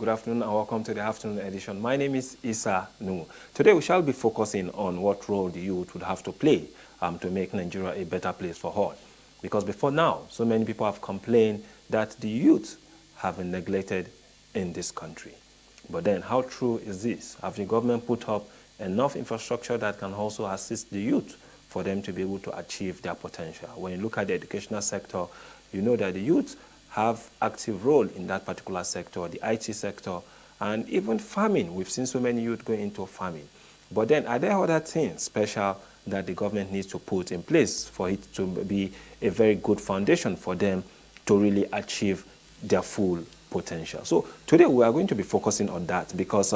Good afternoon and welcome to the afternoon edition. My name is Issa Nu. Today we shall be focusing on what role the youth would have to play to make Nigeria a better place for all. Because before now, so many people have complained that the youth have been neglected in this country. But then how true is this? Have the government put up enough infrastructure that can also assist the youth for them to be able to achieve their potential? When you look at the educational sector, you know that the youth have active role in that particular sector, the IT sector, and even farming. We've seen so many youth going into farming. But then are there other things special that the government needs to put in place for it to be a very good foundation for them to really achieve their full potential? So today we are going to be focusing on that because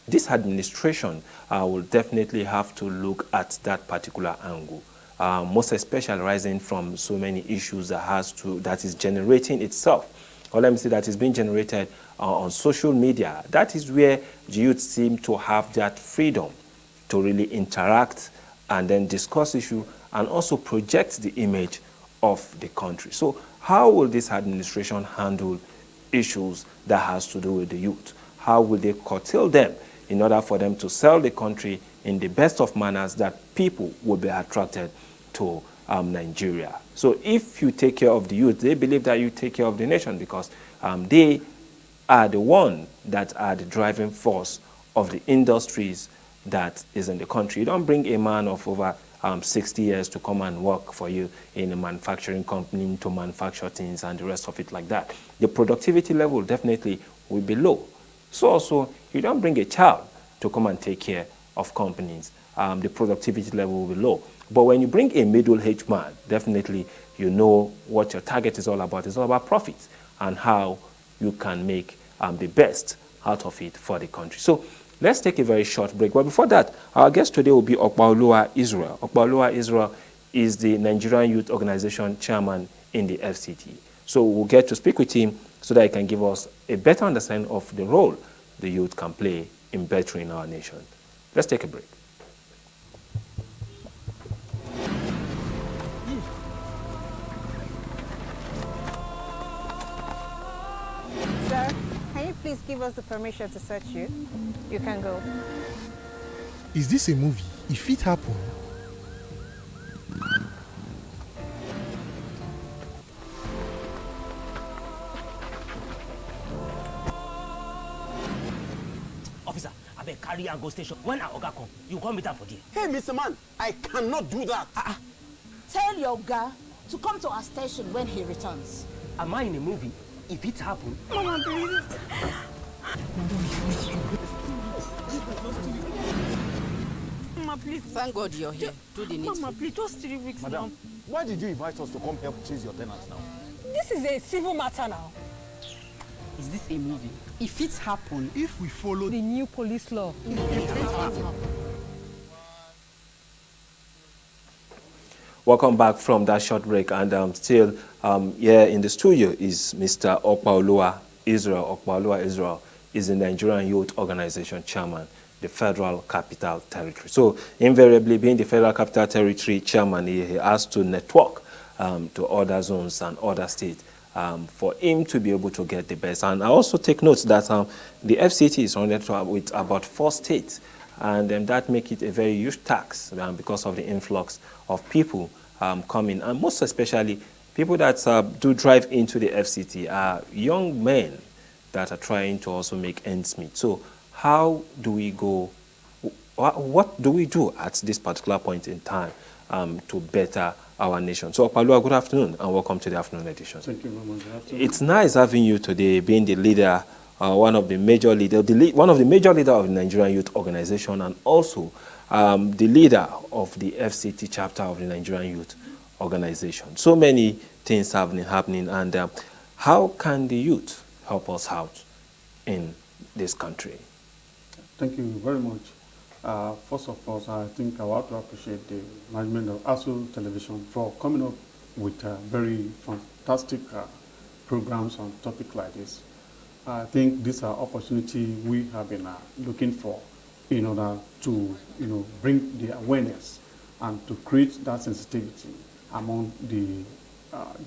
this administration will definitely have to look at that particular angle. Most especially rising from so many issues that is generating itself, or let me say that is being generated on social media. That is where the youth seem to have that freedom to really interact and then discuss issue and also project the image of the country. So how will this administration handle issues that has to do with the youth? How will they curtail them in order for them to sell the country in the best of manners that people will be attracted to Nigeria? So if you take care of the youth, they believe that you take care of the nation because they are the one that are the driving force of the industries that is in the country. You don't bring a man of over 60 years to come and work for you in a manufacturing company to manufacture things and the rest of it like that. The productivity level definitely will be low. So also, you don't bring a child to come and take care of companies. The productivity level will be low. But when you bring a middle-aged man, definitely you know what your target is all about. It's all about profits and how you can make the best out of it for the country. So let's take a very short break. But before that, our guest today will be Okpaoluwa Israel. Okpaoluwa Israel is the Nigerian Youth Organization chairman in the FCT. So we'll get to speak with him so that he can give us a better understanding of the role the youth can play in bettering our nation. Let's take a break. Sir, can you please give us the permission to search you? You can go. Is this a movie? If it happened. Officer, I beg carry and go station. When our Oga come, you come meet am for there. Hey, Mr. Man, I cannot do that. Tell your guy to come to our station when he returns. Am I in a movie? If it happen, Mama, please. Mama, please. Thank God you're here. Do the needful. Mama, please, just 3 weeks now. Madam, why did you invite us to come help chase your tenants now? This is a civil matter now. Is this a movie? If it happen, If we follow The new police law. Welcome back from that short break, and still here in the studio is Mr. Okpaoluwa Israel. Okpaoluwa Israel is the Nigerian Youth Organization chairman, the Federal Capital Territory. So invariably, being the Federal Capital Territory chairman, he has to network to other zones and other states for him to be able to get the best. And I also take note that the FCT is surrounded with about 4 states, and that makes it a very huge tax because of the influx of people coming, and most especially people that do drive into the FCT are young men that are trying to also make ends meet. So how do we go, what do we do at this particular point in time to better our nation? So Okpaoluwa, good afternoon and welcome to the afternoon edition. Thank you, Mama. Good afternoon. It's nice having you today, being the leader, one of the major leader of the Nigerian Youth Organization, and also the leader of the FCT chapter of the Nigerian Youth Organization. So many things have been happening, and how can the youth help us out in this country? Thank you very much. First of all, I think I want to appreciate the management of ASU Television for coming up with very fantastic programs on topics like this. I think these are opportunities we have been looking for in order to, bring the awareness and to create that sensitivity among the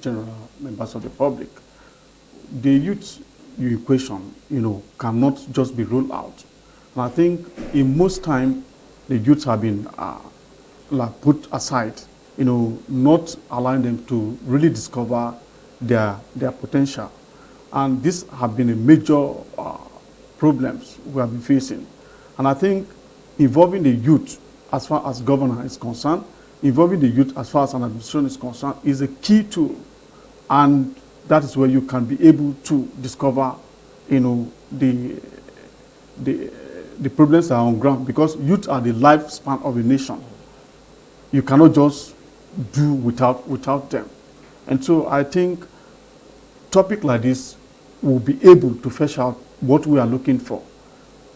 general members of the public. The youth equation, cannot just be ruled out. And I think in most time, the youths have been like put aside, not allowing them to really discover their potential. And these have been a major problems we have been facing. And I think involving the youth as far as governor is concerned, involving the youth as far as an administration is concerned, is a key tool. And that is where you can be able to discover, the problems that are on ground, because youth are the lifespan of a nation. You cannot just do without them. And so I think topic like this will be able to flesh out what we are looking for.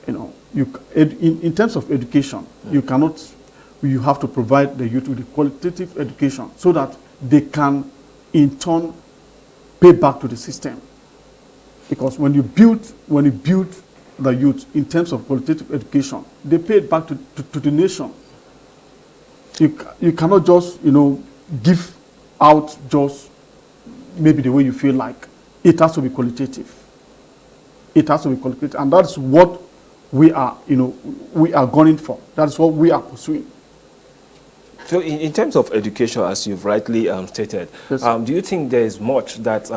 In terms of education, you have to provide the youth with the qualitative education so that they can in turn pay back to the system. Because when you build the youth in terms of qualitative education, they pay it back to the nation. You cannot just, give out just maybe the way you feel like. It has to be qualitative. It has to be qualitative. And that's what we are gunning for. That's what we are pursuing. So in terms of education, as you've rightly stated, yes. Do you think there is much that,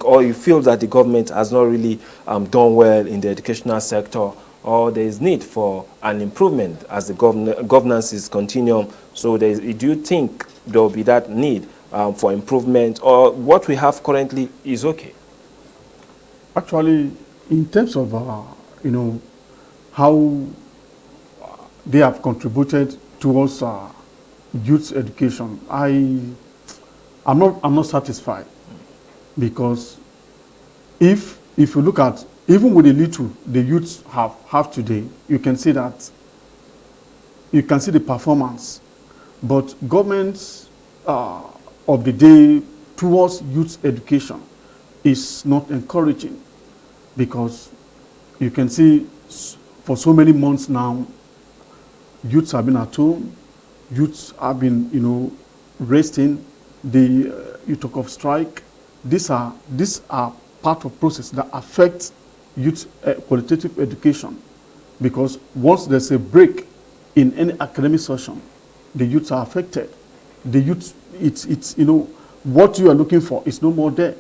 or you feel that the government has not really done well in the educational sector, or there is need for an improvement as the governance is continuing? So do you think there will be that need for improvement, or what we have currently is okay? Actually, in terms of, how they have contributed towards youth education, I'm not satisfied, because if you look at even with the little the youths have today, you can see the performance, but governments of the day towards youth education is not encouraging, because you can see for so many months now, youths have been at home. Youths have been, resting. You talk of strike. These are part of process that affect youth qualitative education, because once there's a break in any academic session, the youths are affected. The youth, it's what you are looking for is no more there,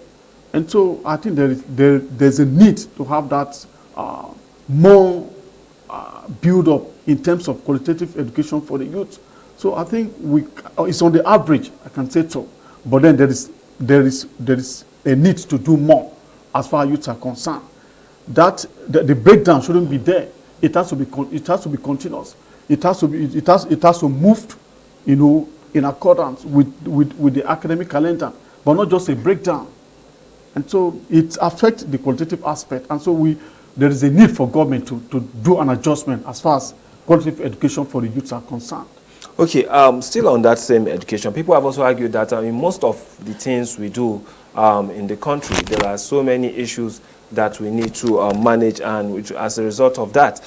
and so I think there's a need to have that more build up in terms of qualitative education for the youth. So I think it's on the average, I can say so. But then there is a need to do more as far as youths are concerned. That the breakdown shouldn't be there. It has to be continuous. It has to move, in accordance with the academic calendar, but not just a breakdown. And so it affects the qualitative aspect. And so there is a need for government to do an adjustment as far as qualitative education for the youths are concerned. Okay, still on that same education, people have also argued that in most of the things we do in the country, there are so many issues that we need to manage, and which, as a result of that,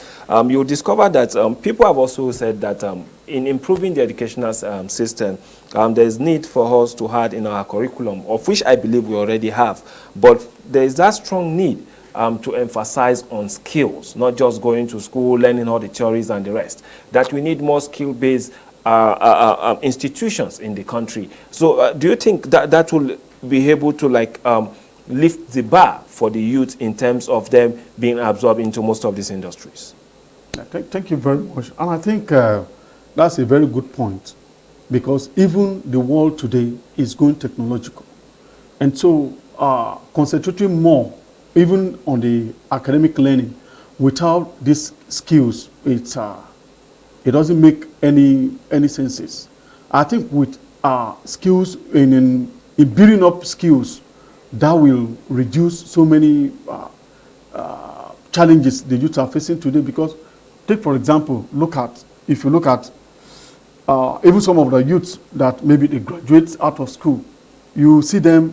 you'll discover that people have also said that in improving the educational system, there is need for us to add in our curriculum, of which I believe we already have, but there is that strong need to emphasize on skills, not just going to school, learning all the theories and the rest, that we need more skill-based institutions in the country. So do you think that will be able to lift the bar for the youth in terms of them being absorbed into most of these industries? Thank you very much. And I think that's a very good point, because even the world today is going technological. And so concentrating more, even on the academic learning, without these skills, it doesn't make any senses. I think with skills, in building up skills, that will reduce so many challenges the youth are facing today. Because, take for example, if you look at even some of the youths that maybe they graduate out of school, you see them,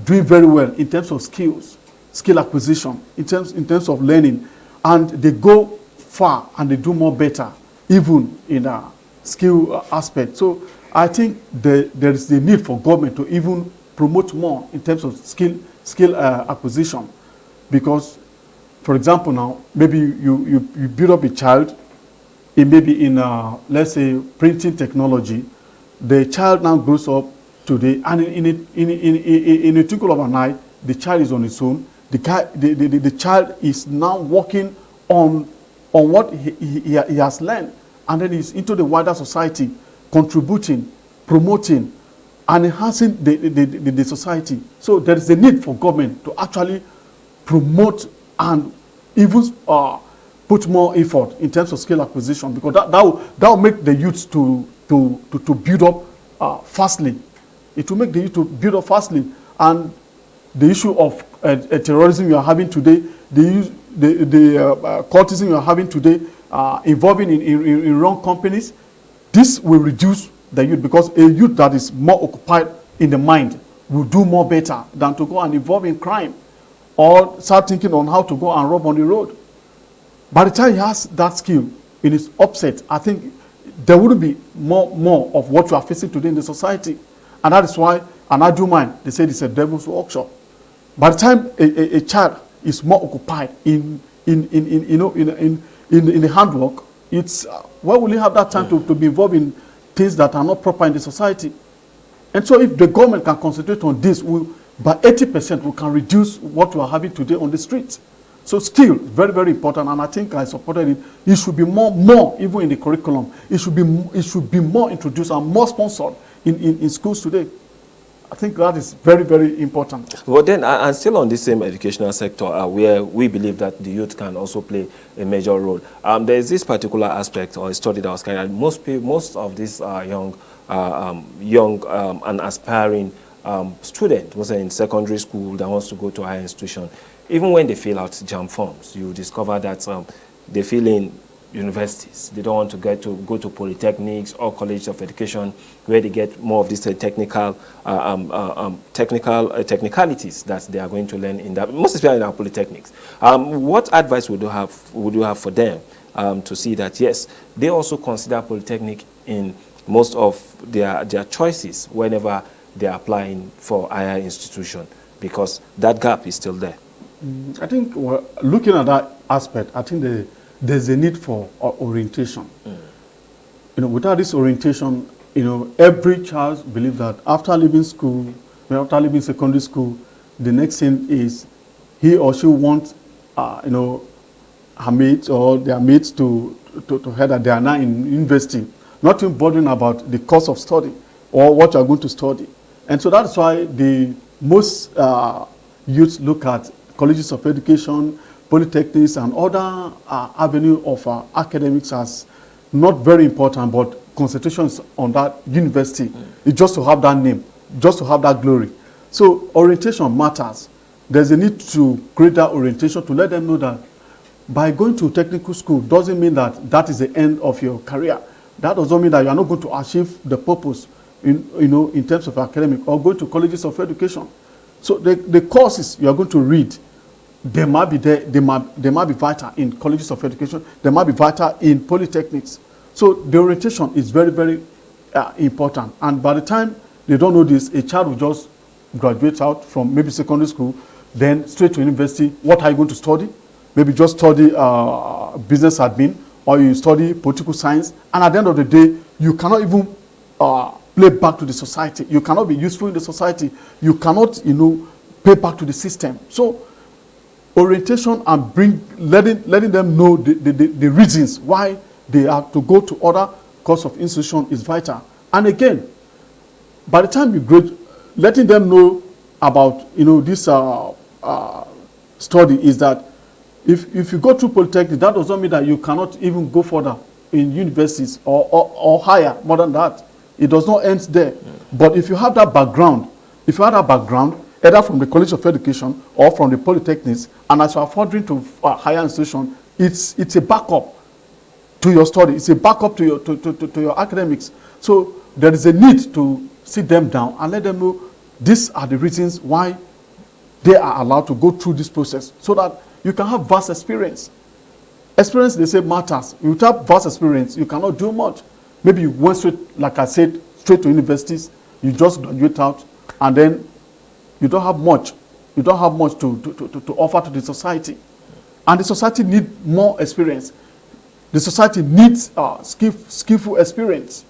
doing very well in terms of skill acquisition, in terms of learning, and they go far and they do more better, even in a skill aspect. So I think there is the need for government to even promote more in terms of skill acquisition. Because, for example, now maybe you build up a child, it may be in let's say printing technology. The child now grows up today, and in a twinkle of an eye, the child is on its own. The child is now working on what he has learned, and then he's into the wider society, contributing, promoting, and enhancing the society. So there is a need for government to actually promote and even put more effort in terms of skill acquisition, because that will make the youth to build up fastly. It will make the youth to build up fastly. And the issue of terrorism you are having today, the cultism you are having today, involving in wrong companies, this will reduce the youth, because a youth that is more occupied in the mind will do more better than to go and involve in crime or start thinking on how to go and rob on the road. By the time he has that skill in his upset, I think there wouldn't be more of what you are facing today in the society. And that is why, and I do mind, they say it's a devil's workshop. By the time a child is more occupied in the handwork, it's why will he have that time to be involved in things that are not proper in the society? And so if the government can concentrate on this, by 80% we can reduce what we are having today on the streets. So skill, very, very important, and I think I supported it. It should be more even in the curriculum. It should be more introduced and more sponsored in schools today. I think that is very, very important. But then, and still on this same educational sector, where we believe that the youth can also play a major role. There is this particular aspect or a study that was carried out. Most of these young and aspiring students, was in secondary school that wants to go to a higher institution, even when they fill out JAMB forms, you discover that they fill in universities. They don't want to go to polytechnics or colleges of education where they get more of these technicalities that they are going to learn in that, most especially in our polytechnics. What advice would you have for them to see that, yes, they also consider polytechnic in most of their choices whenever they are applying for higher institution, because that gap is still there? I think looking at that aspect, I think there's a need for orientation. Without this orientation, every child believes that after leaving school, after leaving secondary school, the next thing is he or she wants, her mates or their mates to head that they are now in university, not even bothering about the course of study or what you are going to study. And so that's why the most youth look at colleges of education, polytechnics, and other avenue of academics as not very important, but concentrations on that university is just to have that name, just to have that glory. So orientation matters. There's a need to create that orientation to let them know that by going to technical school doesn't mean that that is the end of your career. That doesn't mean that you are not going to achieve the purpose in terms of academic, or going to colleges of education. So the courses you are going to read, they might be there, they might be vital in colleges of education, they might be vital in polytechnics. So the orientation is very, very important. And by the time they don't know this, a child will just graduate out from maybe secondary school, then straight to university. What are you going to study? Maybe just study business admin, or you study political science. And at the end of the day, you cannot even play back to the society. You cannot be useful in the society. You cannot, pay back to the system. So orientation and letting them know the reasons why they have to go to other course of institution is vital. And again, by the time you graduate, letting them know about this study is that if you go through polytechnic, that does not mean that you cannot even go further in universities or higher, more than that. It does not end there. But if you have that background, either from the College of Education or from the polytechnics, and as you are furthering to a higher institution, it's a backup to your study. It's a backup to your academics. So there is a need to sit them down and let them know these are the reasons why they are allowed to go through this process, so that you can have vast experience. Experience, they say, matters. Without vast experience, you cannot do much. Maybe you went straight, like I said, straight to universities, you just graduate out, and then you don't have much, You don't have much to offer to the society. And the society needs more experience. The society needs skillful experience.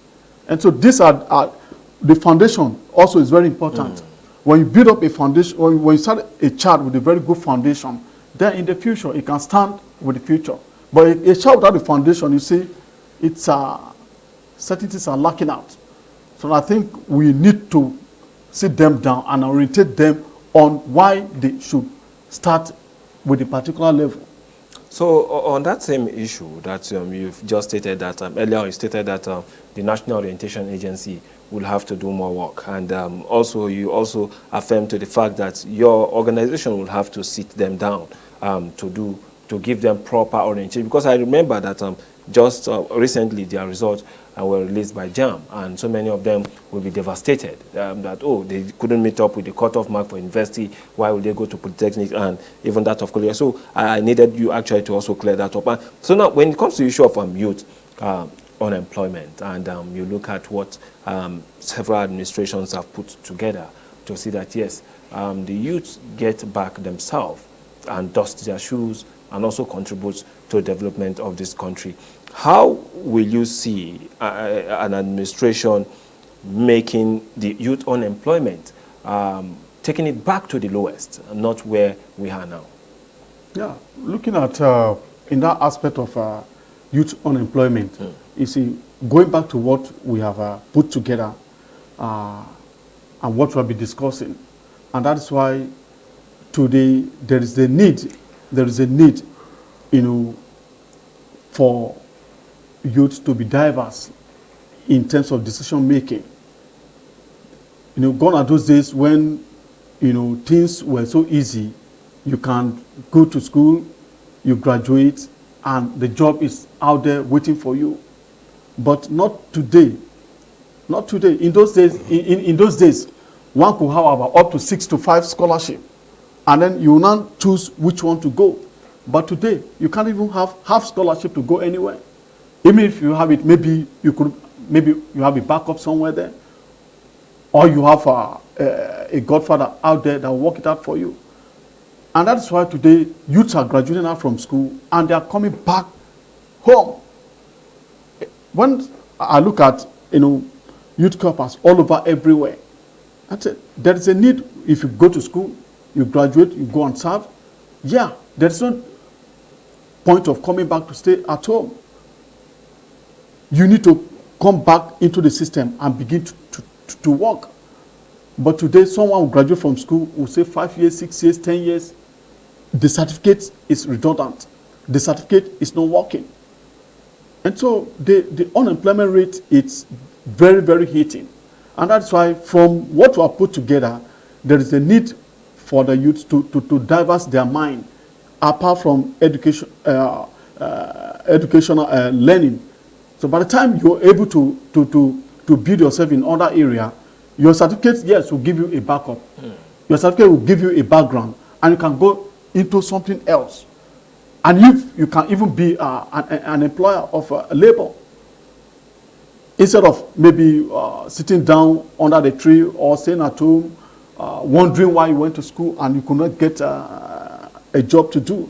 And so these are the foundation also is very important. When you build up a foundation, when you start a child with a very good foundation, then in the future, it can stand with the future. But a child without a foundation, you see, it's certain things are lacking out. So I think we need to sit them down and orientate them on why they should start with a particular level. So on that same issue that you've just stated that earlier you stated that the National Orientation Agency will have to do more work, and also you also affirmed to the fact that your organization will have to sit them down to give them proper orientation, because I remember that just recently their results were released by JAM, and so many of them will be devastated that, oh, they couldn't meet up with the cutoff mark for university. Why would they go to polytechnic and even that of college? So I needed you actually to also clear that up. And so now when it comes to the issue of youth unemployment, and you look at what several administrations have put together to see that, yes, the youth get back themselves and dust their shoes and also contribute to the development of this country. How will you see an administration making the youth unemployment, taking it back to the lowest, not where we are now? Yeah, looking at in that aspect of youth unemployment, you see, going back to what we have put together and what we'll be discussing, and that's why today there is a need, you know, for youth to be diverse in terms of decision making. You know, gone are those days when, you know, things were so easy. You can go to school, you graduate, and the job is out there waiting for you. But not today. Not today. In those days, in those days, one could have about up to 6 to 5 scholarship, and then you now choose which one to go. But today, you can't even have half scholarship to go anywhere. Even if you have it, maybe you have a backup somewhere there, or you have a godfather out there that will work it out for you. And that's why today youths are graduating out from school and they are coming back home. When I look at, you know, youth corpus all over everywhere, I say there is a need. If you go to school, you graduate, you go and serve. Yeah, there's no point of coming back to stay at home. You need to come back into the system and begin to work. But today, someone will graduate from school, will say 5 years, 6 years, 10 years. The certificate is redundant. The certificate is not working. And so the unemployment rate is very, very hitting. And that's why from what we have put together, there is a need for the youth to diverse their mind, apart from educational learning. So by the time you're able to build yourself in other area, your certificate, yes, will give you a backup. Your certificate will give you a background, and you can go into something else. And if you can even be an employer of labor, instead of maybe sitting down under the tree or staying at home, wondering why you went to school and you could not get a job to do.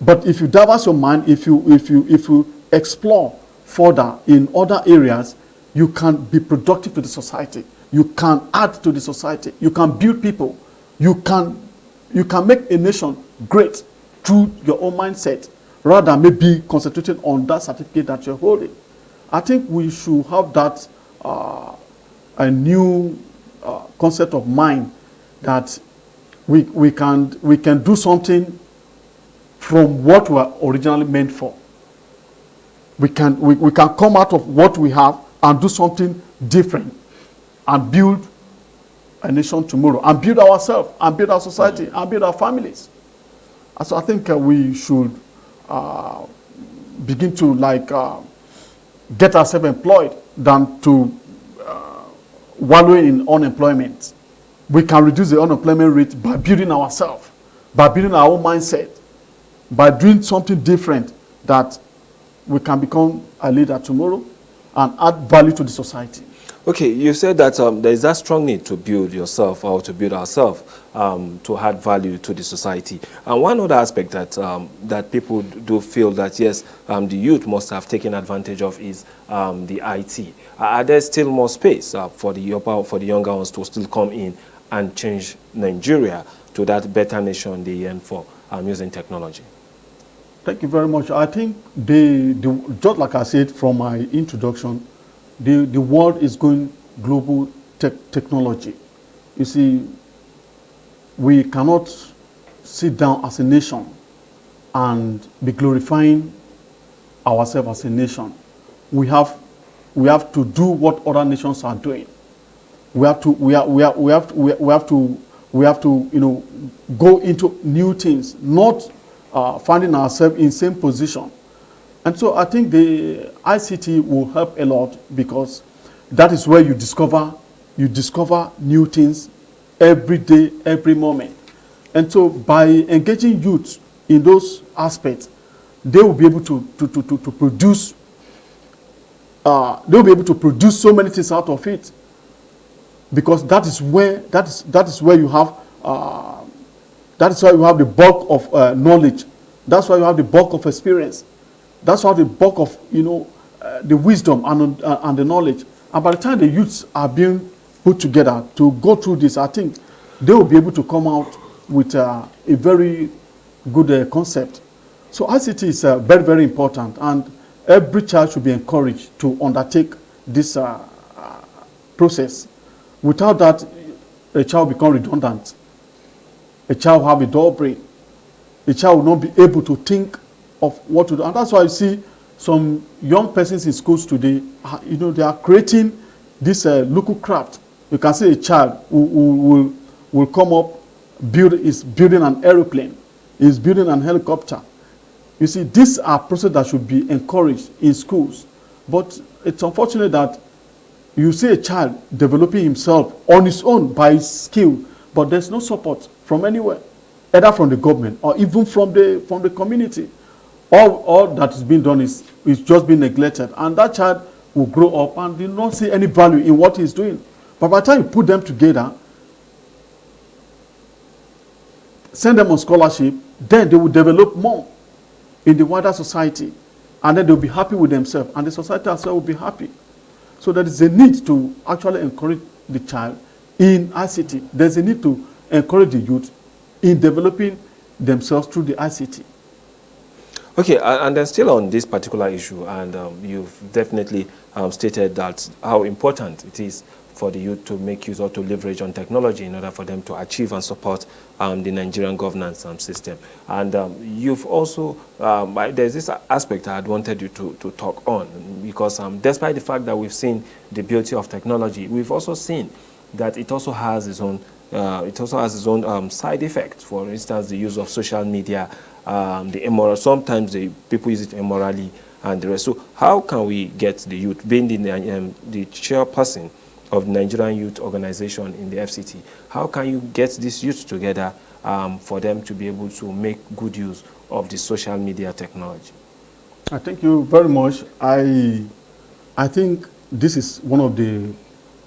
But if you diverse your mind, if you explore further in other areas, you can be productive to the society. You can add to the society. You can build people. You can make a nation great through your own mindset, rather than maybe concentrating on that certificate that you're holding. I think we should have that a new concept of mind, that we can do something from what we were originally meant for. We can come out of what we have and do something different and build a nation tomorrow and build ourselves and build our society and build our families. So I think we should begin to get ourselves employed than to wallow in unemployment. We can reduce the unemployment rate by building ourselves, by building our own mindset, by doing something different, that we can become a leader tomorrow and add value to the society. Okay, you said that there is that strong need to build yourself or to build ourselves to add value to the society. And one other aspect that that people do feel that yes, the youth must have taken advantage of is the IT. Are there still more space for the younger ones to still come in and change Nigeria to that better nation they yearn for using technology? Thank you very much. I think just like I said from my introduction, the world is going global technology. You see, we cannot sit down as a nation and be glorifying ourselves as a nation. We have to do what other nations are doing. We have to go into new things, not finding ourselves in same position. And so I think the ICT will help a lot, because that is where you discover new things every day, every moment. And so by engaging youth in those aspects, they will be able to produce they'll be able to produce so many things out of it, because that is where you have that's why you have the bulk of knowledge. That's why you have the bulk of experience. That's why the bulk of the wisdom and the knowledge. And by the time the youths are being put together to go through this, I think they will be able to come out with a very good concept. So ICT is very, very important, and every child should be encouraged to undertake this process. Without that, a child will become redundant. A child will have a dull brain. A child will not be able to think of what to do. And that's why you see some young persons in schools today, they are creating this local craft. You can see a child who will come up, is building an aeroplane, is building an helicopter. You see, these are processes that should be encouraged in schools. But it's unfortunate that you see a child developing himself on his own by his skill, but there's no support from anywhere, either from the government or even from the community. All that is being done is just being neglected, and that child will grow up and do not see any value in what he's doing. But by the time you put them together, send them on scholarship, then they will develop more in the wider society, and then they'll be happy with themselves, and the society as well will be happy. So there is a need to actually encourage the child in ICT. There's a need to encourage the youth in developing themselves through the ICT. Okay, and then still on this particular issue, and you've definitely stated that how important it is for the youth to make use or to leverage on technology in order for them to achieve and support the Nigerian governance system. And you've also, there's this aspect I had wanted you to talk on, because despite the fact that we've seen the beauty of technology, we've also seen that it also has its own side effects. For instance, the use of social media, the immoral. Sometimes people use it immorally, and the rest. So, how can we get the youth, being the chairperson of the Nigerian Youth Organization in the FCT, how can you get these youths together for them to be able to make good use of the social media technology? I thank you very much. I think this is one of the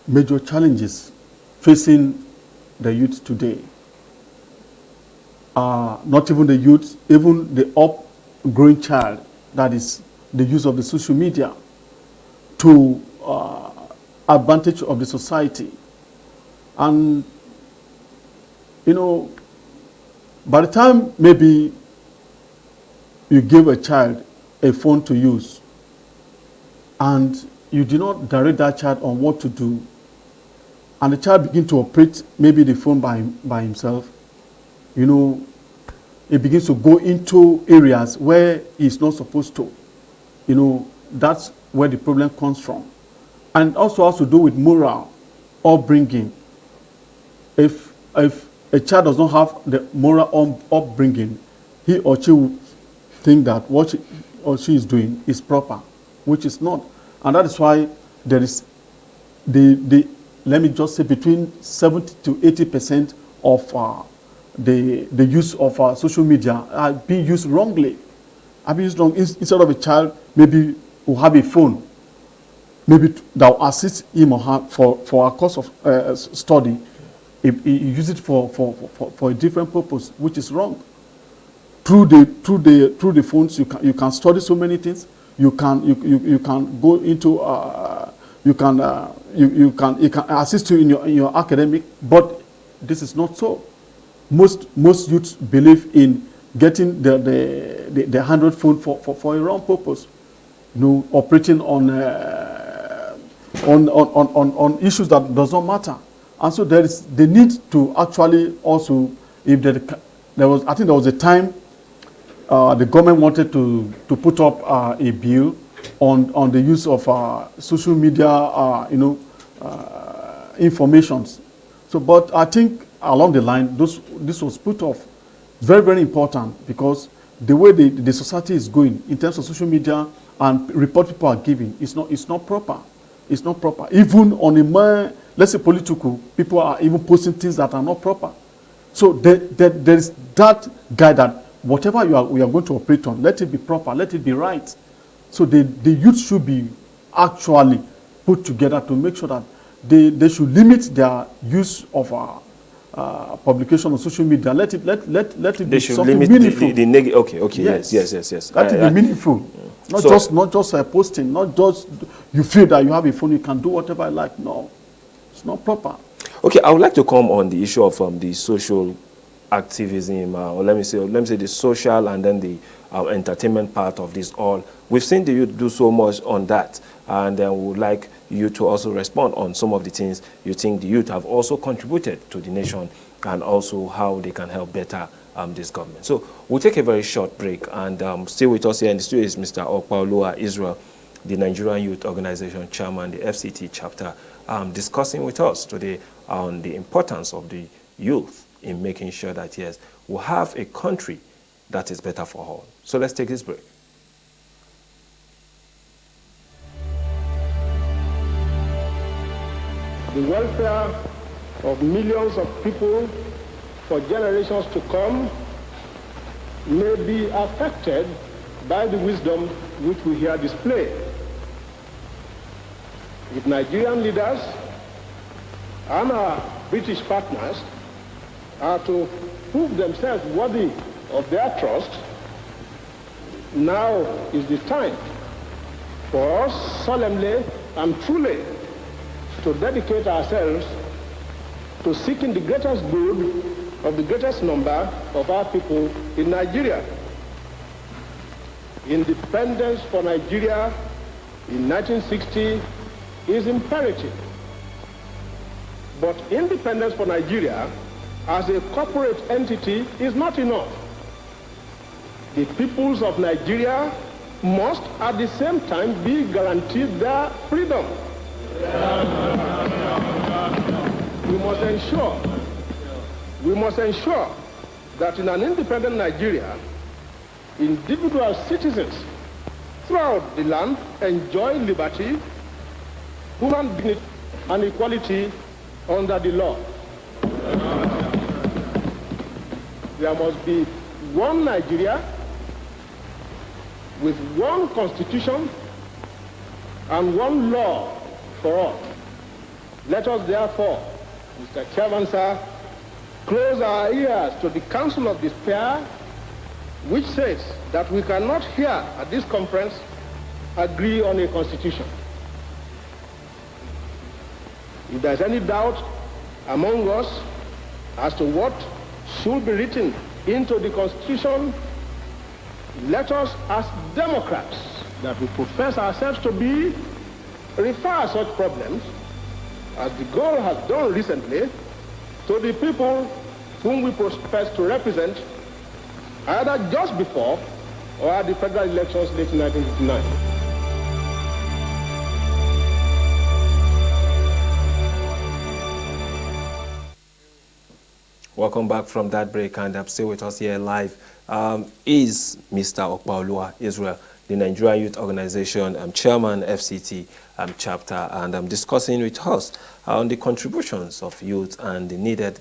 major challenges facing the youth today. Not even the youth, even the upgrowing child, that is the use of the social media to advantage of the society. And, by the time maybe you give a child a phone to use and you do not direct that child on what to do, and the child begins to operate maybe the phone by himself, he begins to go into areas where he's not supposed to. That's where the problem comes from. And also has to do with moral upbringing. If a child does not have the moral upbringing, he or she will think that what he or she is doing is proper, which is not. And that is why there is let me just say, between 70 to 80% of the use of social media are being used wrongly. Are being used wrong. Instead of a child maybe will have a phone, maybe that will assist him or her for a course of study, he use it for a different purpose, which is wrong. Through the phones, you can study so many things. You can go into it can assist you in your academic, but this is not so. Most youths believe in getting the Android phone for a wrong purpose. Operating on issues that does not matter. And so there is the need to actually also, if there was a time the government wanted to put up a bill on the use of social media, informations. So, but I think along the line, this was put off. Very, very important, because the way the society is going in terms of social media and report people are giving, it's not proper. It's not proper. Even on a more, let's say, political, people are even posting things that are not proper. So there is that guide that whatever we are going to operate on, let it be proper, let it be right. So the youth should be actually put together to make sure that they should limit their use of publication on social media. Let it be something meaningful. Okay. Yes. Let it be meaningful. Not just posting. Not just you feel that you have a phone, you can do whatever you like. No, it's not proper. Okay, I would like to come on the issue of the social activism, or let me say the social and then the entertainment part of this all. We've seen the youth do so much on that, and we would like you to also respond on some of the things you think the youth have also contributed to the nation, and also how they can help better this government. So we'll take a very short break, and still with us here in the studio is Mr. Okpaoluwa Israel, the Nigerian Youth Organization Chairman, the FCT chapter, discussing with us today on the importance of the youth in making sure that, yes, we'll have a country that is better for all. So let's take this break. The welfare of millions of people for generations to come may be affected by the wisdom which we here display. If Nigerian leaders and our British partners are to prove themselves worthy of their trust, now is the time for us solemnly and truly to dedicate ourselves to seeking the greatest good of the greatest number of our people in Nigeria. Independence for Nigeria in 1960 is imperative. But independence for Nigeria as a corporate entity is not enough. The peoples of Nigeria must at the same time be guaranteed their freedom. We must ensure that in an independent Nigeria, individual citizens throughout the land enjoy liberty, human dignity, and equality under the law. There must be one Nigeria with one constitution and one law for all. Let us therefore, Mr. Chairman, sir, close our ears to the counsel of despair, which says that we cannot here at this conference agree on a constitution. If there's any doubt among us as to what should be written into the Constitution, let us, as Democrats that we profess ourselves to be, refer such problems, as the Gaulle has done recently, to the people whom we profess to represent, either just before or at the federal elections late in 1959. Welcome back from that break, and still with us here live is Mr. Okpaoluwa Israel, the Nigerian Youth Organization Chairman, FCT chapter, and I'm discussing with us on the contributions of youth and the needed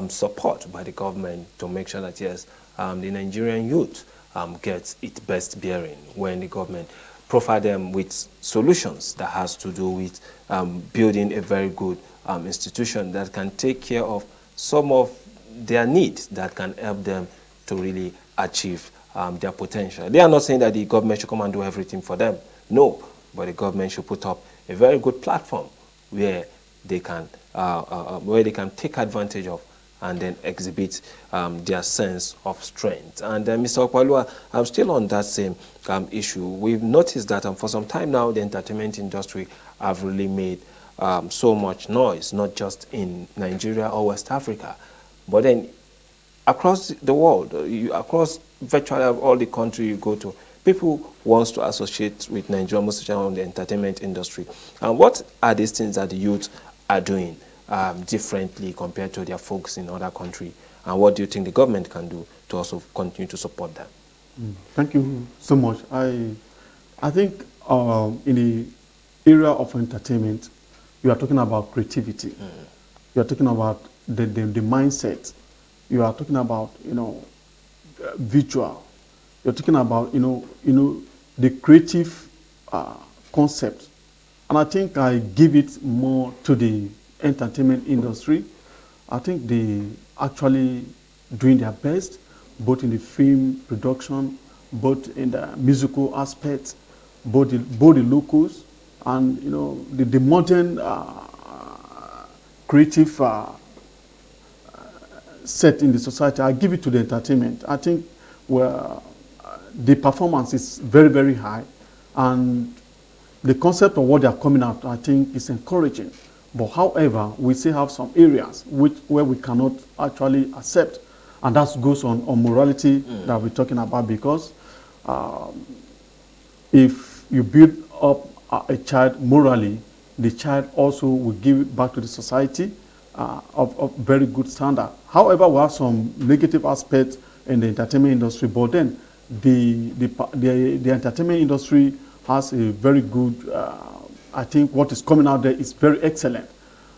support by the government to make sure that, yes, the Nigerian youth gets its best bearing when the government provide them with solutions that has to do with building a very good institution that can take care of some of their needs that can help them to really achieve their potential. They are not saying that the government should come and do everything for them. No, but the government should put up a very good platform where they can take advantage of and then exhibit their sense of strength. And Mr. Okwalua, I'm still on that same issue. We've noticed that for some time now, the entertainment industry have really made so much noise, not just in Nigeria or West Africa, but then across the world, across virtually all the country you go to, people want to associate with Nigeria, most especially on the entertainment industry. And what are these things that the youth are doing differently compared to their folks in other countries? And what do you think the government can do to also continue to support them? Thank you so much. I think in the area of entertainment, you are talking about creativity. You are talking about the mindset. You are talking about, visual. You're talking about, the creative concept. And I think I give it more to the entertainment industry. I think they actually doing their best, both in the film production, both in the musical aspect, both the locals, and the modern creative set in the society. I give it to the entertainment. I think the performance is very, very high, and the concept of what they are coming out, I think, is encouraging. But however, we still have some areas where we cannot actually accept, and that goes on morality that we're talking about, because if you build up a child morally, the child also will give it back to the society of very good standard. However, we have some negative aspects in the entertainment industry, but then the entertainment industry has a very good, I think what is coming out there is very excellent.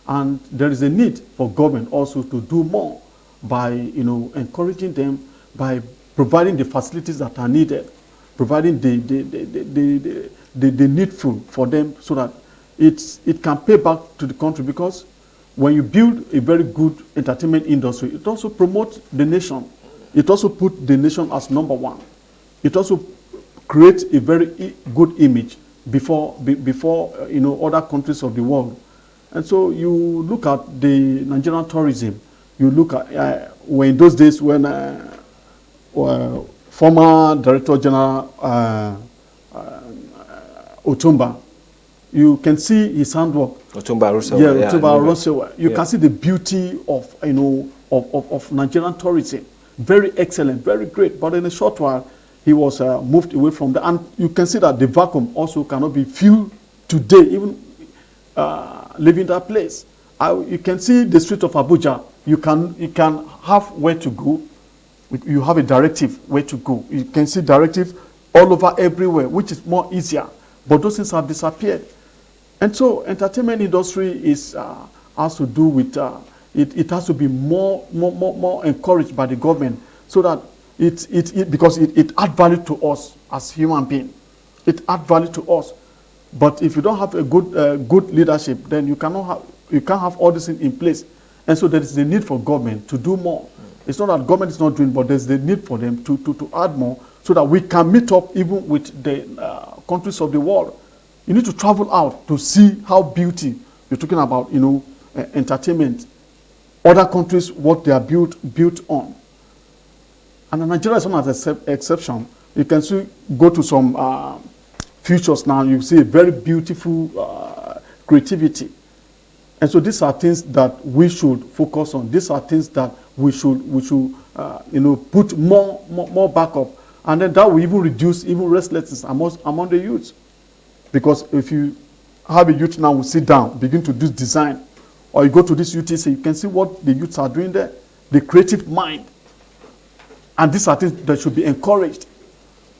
And there is a need for government also to do more by, encouraging them, by providing the facilities that are needed, providing the needful for them, so that it can pay back to the country. Because when you build a very good entertainment industry, it also promotes the nation. It also puts the nation as number one. It also creates a very good image before other countries of the world. And so you look at the Nigerian tourism. You look at when in those days when former Director General Otumba, you can see his handwork. Otumba Rosewa. Yeah, Otumba Rosewa. You can see the beauty of of Nigerian tourism. Very excellent, very great. But in a short while, he was moved away from that. And you can see that the vacuum also cannot be filled today, even leaving that place. You can see the street of Abuja. You can have where to go. You have a directive where to go. You can see directive all over everywhere, which is more easier. But those things have disappeared. And so entertainment industry has to do with, it has to be more encouraged by the government, so that because it adds value to us as human beings. It adds value to us. But if you don't have a good leadership, then you can't have all this in place. And so there is the need for government to do more. It's not that government is not doing, but there's the need for them to add more, so that we can meet up even with the countries of the world. You need to travel out to see how beauty, you're talking about, entertainment, other countries, what they are built on. And Nigeria is not an exception. You can see, go to some futures now, you see a very beautiful creativity. And so these are things that we should focus on. These are things that we should put more backup. And then that will even reduce restlessness among the youth. Because if you have a youth now who sit down, begin to do design, or you go to this UTC, you can see what the youths are doing there, the creative mind. And these are things that should be encouraged,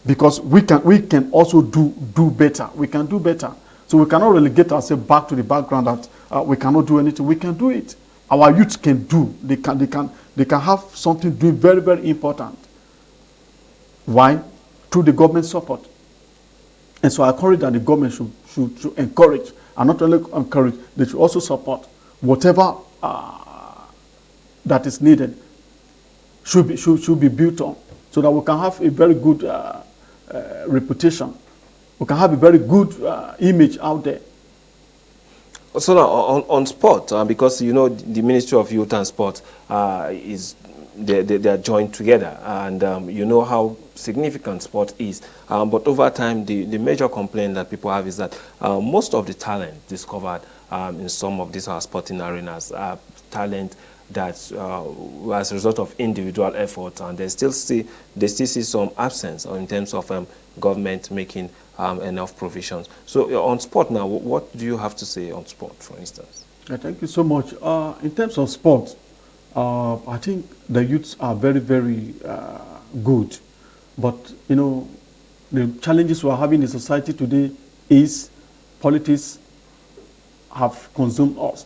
because we can also do better. We can do better. So we cannot relegate ourselves back to the background that we cannot do anything. We can do it. Our youth can do. They can have something doing very, very important. Why? Through the government support. And so I encourage that the government should encourage, and not only encourage, they should also support whatever that is needed should be built on, so that we can have a very good reputation. We can have a very good image out there. So now on sport, because you know the Ministry of Youth and Sport they are joined together, and you know how significant sport is. But over time, the major complaint that people have is that most of the talent discovered in some of these sporting arenas are talent that as a result of individual effort, and they still see some absence in terms of government making enough provisions. So on sport now, what do you have to say on sport, for instance? Thank you so much. In terms of sport, I think the youths are very, very good. But, you know, the challenges we are having in society today is politics have consumed us.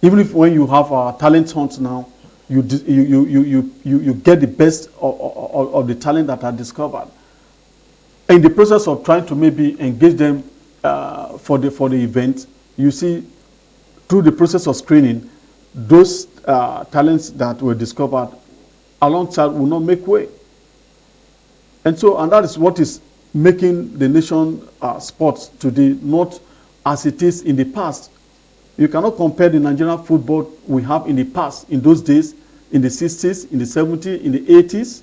Even if when you have talent hunts now, you get the best of the talent that are discovered. In the process of trying to maybe engage them for the event, you see through the process of screening, those talents that were discovered alongside will not make way. And that is what is making the nation sports today not as it is in the past. You cannot compare the Nigerian football we have in the past, in those days, in the 60s, in the 70s, in the 80s,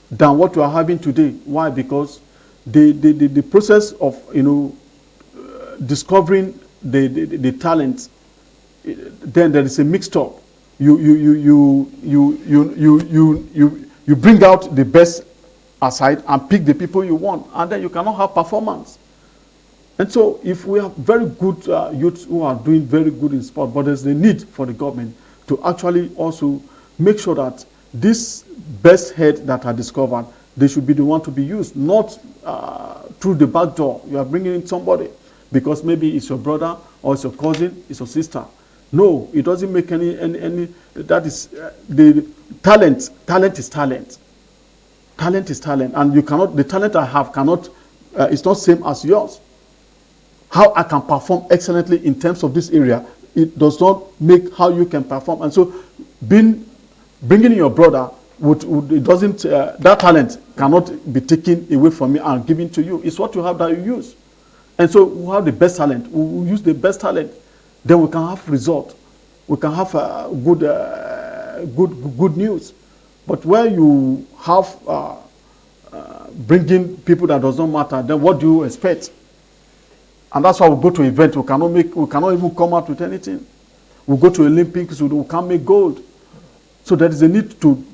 than what we are having today. Why? Because the process of discovering the talent, then there is a mixed up. You bring out the best aside and pick the people you want, and then you cannot have performance. And so if we have very good youths who are doing very good in sport, but there's the need for the government to actually also make sure that this best head that are discovered, they should be the one to be used, not through the back door. You are bringing in somebody because maybe it's your brother or it's your cousin, it's your sister. No, it doesn't make any that is the talent. Talent is talent. Talent is talent, and you cannot. The talent I have cannot. It's not same as yours. How I can perform excellently in terms of this area, it does not make how you can perform. And so, bringing in your brother, it doesn't. That talent cannot be taken away from me and given to you. It's what you have that you use. And so, we have the best talent. We use the best talent. Then we can have result. We can have good news. But where you have bringing people that does not matter, then what do you expect? And that's why we go to events. We cannot even come out with anything. We go to Olympics. We can't make gold. So there is a need to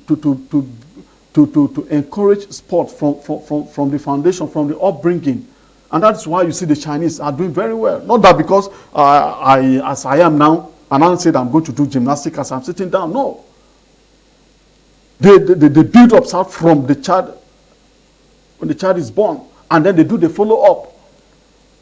encourage sport from the foundation, from the upbringing. And that's why you see the Chinese are doing very well. Not that because as I am now, and I said I'm going to do gymnastics as I'm sitting down. No. They build up start from the child, when the child is born, and then they do the follow-up.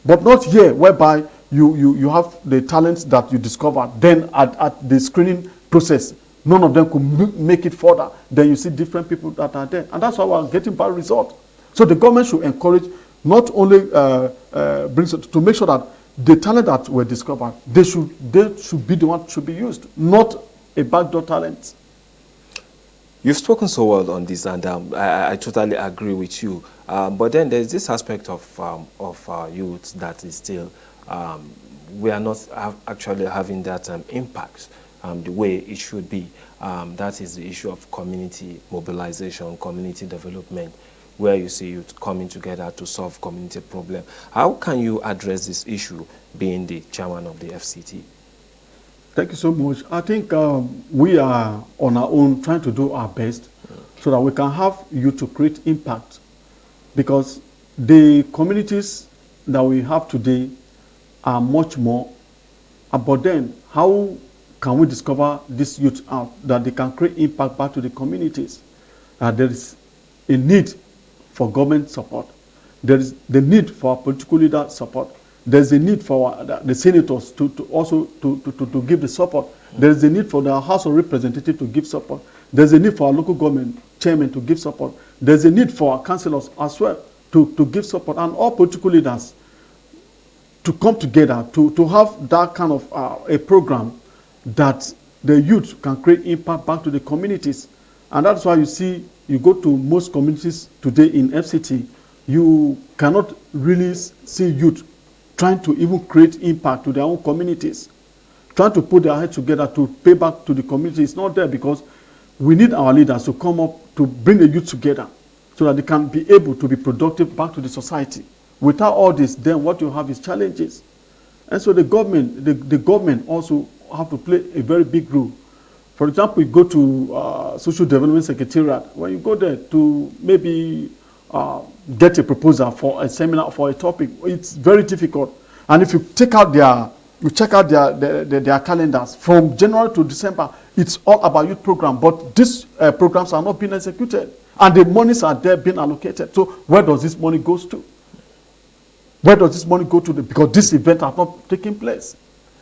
But not here, whereby you have the talents that you discover. Then at the screening process, none of them could make it further. Then you see different people that are there. And that's why we're getting bad results. So the government should encourage, not only to make sure that the talent that were discovered, they should be the one should be used, not a backdoor talent. You've spoken so well on this, and I totally agree with you. But then there's this aspect of youth that is still, we are not actually having that impact the way it should be. That is the issue of community mobilization, community development, where you see youth coming together to solve community problem. How can you address this issue, being the chairman of the FCT? Thank you so much. I think we are on our own trying to do our best so that we can have youth to create impact. Because the communities that we have today are much more. But then, how can we discover this youth out that they can create impact back to the communities? There is a need for government support. There is the need for political leader support. There's a need for the senators to also give the support. There's a need for the House of Representatives to give support. There's a need for our local government chairman to give support. There's a need for our councillors as well to give support, and all political leaders to come together to have that kind of a program that the youth can create impact back to the communities. And that's why you see, you go to most communities today in FCT, you cannot really see youth trying to even create impact to their own communities, trying to put their heads together to pay back to the community. It's not there, because we need our leaders to come up to bring the youth together so that they can be able to be productive back to the society. Without all this, then what you have is challenges. And so the government also have to play a very big role. For example, you go to Social Development Secretariat. When you go there to maybe get a proposal for a seminar, for a topic, it's very difficult. And if you check out their calendars from January to December, it's all about youth program. But these programs are not being executed, and the monies are there being allocated. So where does this money goes to? Where does this money go to? Because this event has not taken place.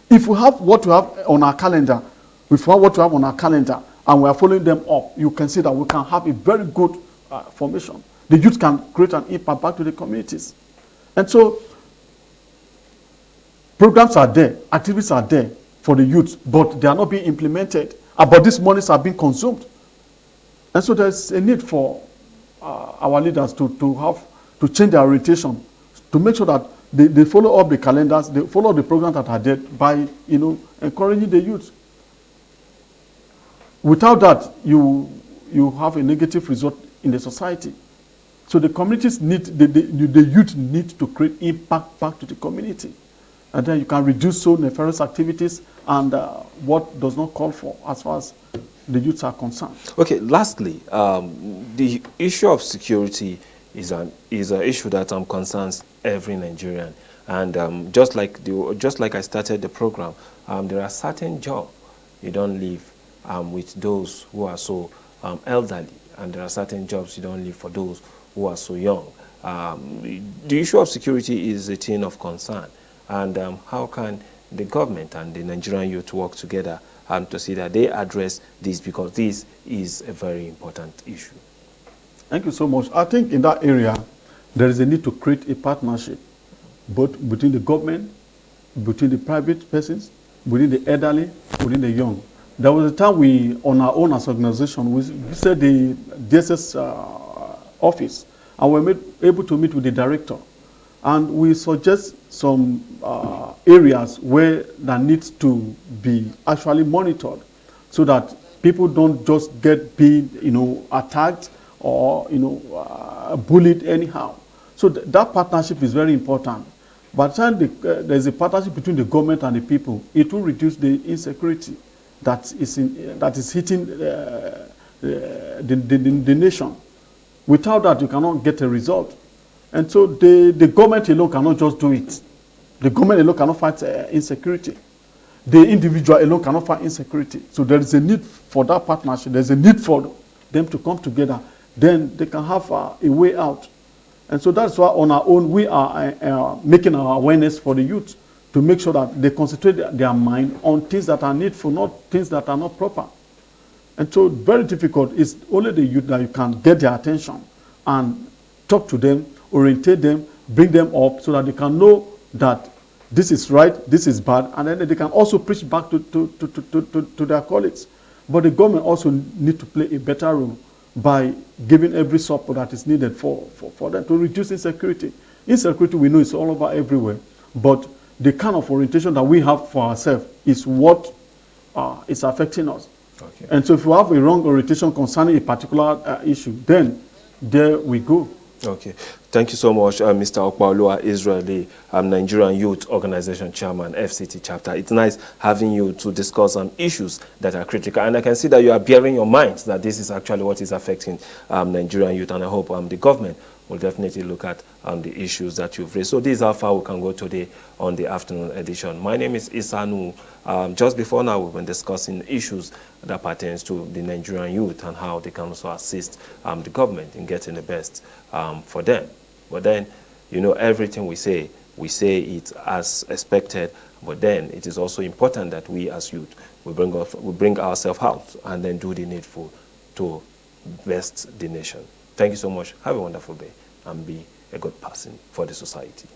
If we have what we have on our calendar, and we are following them up, you can see that we can have a very good formation. The youth can create an impact back to the communities. And so programs are there, activities are there for the youth, but they are not being implemented. But these monies are being consumed. And so there's a need for our leaders to change their orientation, to make sure that they follow up the calendars, they follow the programs that are there by encouraging the youth. Without that, you have a negative result in the society. So the communities need, the youth need to create impact back to the community. And then you can reduce so nefarious activities and what does not call for as far as the youths are concerned. Okay, lastly, the issue of security is an issue that concerns every Nigerian. And just like I started the program, there are certain jobs you don't leave with those who are so elderly, and there are certain jobs you don't leave for those who are so young. The issue of security is a thing of concern. And how can the government and the Nigerian youth work together to see that they address this, because this is a very important issue? Thank you so much. I think in that area, there is a need to create a partnership, both between the government, between the private persons, within the elderly, within the young. There was a time we, on our own as an organization, we visited the DSS office, and we were able to meet with the director. And we suggest some areas where that needs to be actually monitored, so that people don't just get attacked or bullied anyhow. So that partnership is very important. By the time there's a partnership between the government and the people, it will reduce the insecurity that is hitting the nation. Without that, you cannot get a result. And so the government alone cannot just do it. The government alone cannot fight insecurity. The individual alone cannot fight insecurity. So there is a need for that partnership. There's a need for them to come together. Then they can have a way out. And so that's why on our own we are making our awareness for the youth, to make sure that they concentrate their mind on things that are needful, not things that are not proper. And so very difficult. It's only the youth that you can get their attention and talk to them, orientate them, bring them up so that they can know that this is right, this is bad, and then they can also preach back to their colleagues. But the government also need to play a better role by giving every support that is needed for them to reduce insecurity. Insecurity, we know, is all over everywhere, but the kind of orientation that we have for ourselves is what is affecting us. Okay. And so if you have a wrong orientation concerning a particular issue, then there we go. Okay. Thank you so much, Mr. Okpaoluwa Israeli, Nigerian Youth Organization Chairman, FCT Chapter. It's nice having you to discuss some issues that are critical. And I can see that you are bearing your mind that this is actually what is affecting Nigerian youth. And I hope the government will definitely look at the issues that you've raised. So this is how far we can go today on the afternoon edition. My name is Issa Nu. Just before now, we've been discussing issues that pertains to the Nigerian youth and how they can also assist the government in getting the best for them. But then, everything we say it as expected. But then it is also important that we as youth, we bring ourselves out and then do the needful to best the nation. Thank you so much. Have a wonderful day and be a good person for the society.